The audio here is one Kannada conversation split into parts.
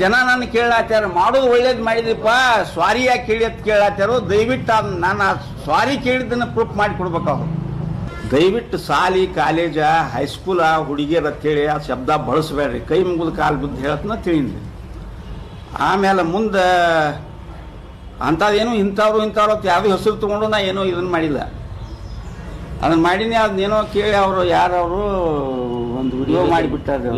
ಜನ ನನ್ನ ಕೇಳಾತ್ಯಾರ, ಮಾಡೋದು ಒಳ್ಳೇದು ಮಾಡಿದಪ್ಪ, ಸ್ವಾರಿ ಯಾಕೆ ಕೇಳಿ ಅಂತ ಕೇಳಾತ್ಯಾರೋ. ದಯವಿಟ್ಟು ನಾನು ಸ್ವಾರಿ ಕೇಳಿದ್ದನ್ನು ಪ್ರೂಫ್ ಮಾಡಿ ಕೊಡ್ಬೇಕು. ಅವ್ರು ದಯವಿಟ್ಟು ಸಾಲಿ ಕಾಲೇಜ ಹೈಸ್ಕೂಲ ಹುಡುಗಿಯರ ಅಂತೇಳಿ ಆ ಶಬ್ದ ಬಳಸಬೇಡ್ರಿ. ಕೈ ಮುಗಿದ ಕಾಲು ಬಿದ್ದು ಹೇಳತ್ನ ತಿಳಿದ್ರಿ. ಆಮೇಲೆ ಮುಂದೆ ಅಂಥದ್ದೇನು ಇಂಥವ್ರು ಅಂತ ಯಾವುದು ಹೆಸರು ತೊಗೊಂಡು ನಾ ಏನೋ ಇದನ್ನು ಮಾಡಿಲ್ಲ. ಅದನ್ನು ಮಾಡೀನಿ. ಅದನ್ನೇನೋ ಕೇಳಿ ಅವರು ಯಾರವರು ಒಂದು ವಿಡಿಯೋ ಮಾಡಿಬಿಟ್ಟಾರೆ.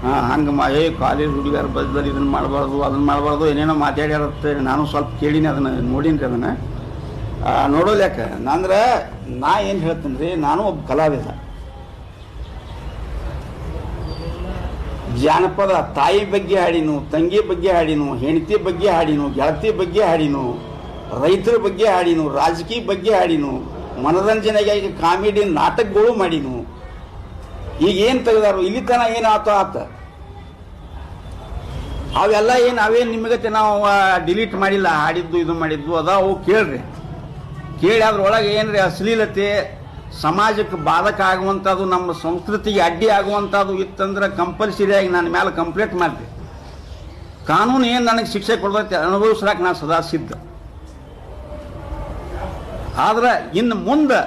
ಹಾಂ, ಹಂಗೆ ಕಾಲೇಜ್ ಹುಡುಗಿಯರ ಬದ್ದಲ್ಲಿ ಇದನ್ನು ಮಾಡಬಾರ್ದು ಅದನ್ನು ಮಾಡಬಾರ್ದು ಏನೇನೋ ಮಾತಾಡ್ಯಾರತ್ತೆ. ನಾನು ಸ್ವಲ್ಪ ಕೇಳೀನಿ, ಅದನ್ನು ನೋಡೀನಿ. ಅದನ್ನು ನೋಡೋಲ್ಯಾಕ ಅಂದ್ರೆ ನಾ ಏನು ಹೇಳ್ತೀನಿ ರೀ, ನಾನು ಒಬ್ಬ ಕಲಾವಿದ. ಜಾನಪದ ತಾಯಿ ಬಗ್ಗೆ ಹಾಡಿನು, ತಂಗಿ ಬಗ್ಗೆ ಹಾಡಿನು, ಹೆಂಡತಿ ಬಗ್ಗೆ ಹಾಡಿನು, ಗೆಳತಿ ಬಗ್ಗೆ ಹಾಡಿನು, ರೈತರ ಬಗ್ಗೆ ಹಾಡಿನು, ರಾಜಕೀಯ ಬಗ್ಗೆ ಹಾಡಿನು, ಮನೋರಂಜನೆಗಾಗಿ ಕಾಮಿಡಿ ನಾಟಕಗಳು ಮಾಡಿನು. ಈಗ ಏನು ತೆಗೆದಾರು ಇಲ್ಲಿ ತನ ಏನು ಆತ ಅವೆಲ್ಲ ಏನು ಅವೇನು ನಿಮಗತ್ತೆ ನಾವು ಡಿಲೀಟ್ ಮಾಡಿಲ್ಲ. ಹಾಡಿದ್ದು ಇದು ಮಾಡಿದ್ದು ಅದಾವು ಕೇಳ್ರಿ. ಕೇಳಿ ಅದ್ರೊಳಗೆ ಏನ್ರಿ ಅಶ್ಲೀಲತೆ, ಸಮಾಜಕ್ಕೆ ಬಾಧಕ ಆಗುವಂಥದ್ದು, ನಮ್ಮ ಸಂಸ್ಕೃತಿಗೆ ಅಡ್ಡಿ ಆಗುವಂಥದ್ದು ಇತ್ತಂದ್ರೆ ಕಂಪಲ್ಸರಿಯಾಗಿ ನನ್ನ ಮೇಲೆ ಕಂಪ್ಲೇಂಟ್ ಮಾಡ್ತೀನಿ. ಕಾನೂನು ಏನು ನನಗೆ ಶಿಕ್ಷೆ ಕೊಡ್ತೈತೆ ಅನುಭವಿಸ್ಲಾಕ ನಾನು ಸದಾ ಸಿದ್ಧ. ಆದ್ರೆ ಇನ್ನು ಮುಂದೆ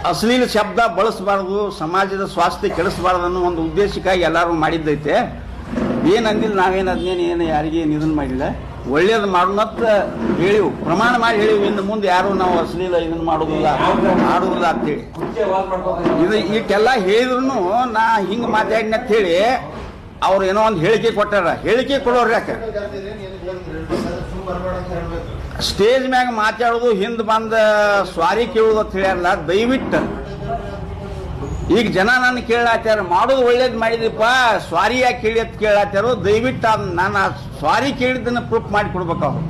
ಅಶ್ಲೀಲ ಶಬ್ದ ಬಳಸಬಾರ್ದು, ಸಮಾಜದ ಸ್ವಾಸ್ಥ್ಯ ಕೆಡಿಸಬಾರ್ದು ಅನ್ನೋ ಒಂದು ಉದ್ದೇಶಕ್ಕಾಗಿ ಎಲ್ಲರೂ ಮಾಡಿದ್ದೈತೆ. ಏನಂದಿಲ್ಲ, ನಾವೇನು ಯಾರಿಗೆ ಇದನ್ನು ಮಾಡಿಲ್ಲ. ಒಳ್ಳೇದು ಮಾಡೋಣಂತ ಹೇಳಿವು, ಪ್ರಮಾಣ ಮಾಡಿ ಹೇಳಿವು. ಇನ್ನು ಮುಂದೆ ಯಾರು ನಾವು ಅಶ್ಲೀಲ ಇದನ್ನು ಮಾಡೋದಿಲ್ಲ ಅಂತೇಳಿ. ಇದು ಇಷ್ಟೆಲ್ಲ ಹೇಳಿದ್ರು ನಾ ಹಿಂಗೆ ಮಾತಾಡಿನ ಅಂತ ಹೇಳಿ ಅವ್ರು ಏನೋ ಒಂದು ಹೇಳಿಕೆ ಕೊಟ್ಟಾರ. ಹೇಳಿಕೆ ಕೊಡೋರು ಯಾಕೆ ಸ್ಟೇಜ್ ಮ್ಯಾಗ ಮಾತಾಡೋದು ಹಿಂದೆ ಬಂದ ಸ್ವಾರಿ ಕೇಳೋದು ಅಂತ ಹೇಳ್ಯಾರಲ್ಲ. ದಯವಿಟ್ಟು ಈಗ ಜನ ನನ್ನ ಕೇಳಾತ್ಯಾರ, ಮಾಡೋದು ಒಳ್ಳೇದು ಮಾಡಿದಪ್ಪ, ಸ್ವಾರಿ ಯಾಕೆ ಕೇಳಿ ಅಂತ ಕೇಳಾತ್ಯಾರೋ. ದಯವಿಟ್ಟು ನಾನು ಸ್ವಾರಿ ಕೇಳಿದ್ದನ್ನು ಪ್ರೂಫ್ ಮಾಡಿ ಕೊಡ್ಬೇಕು. ಅವ್ರು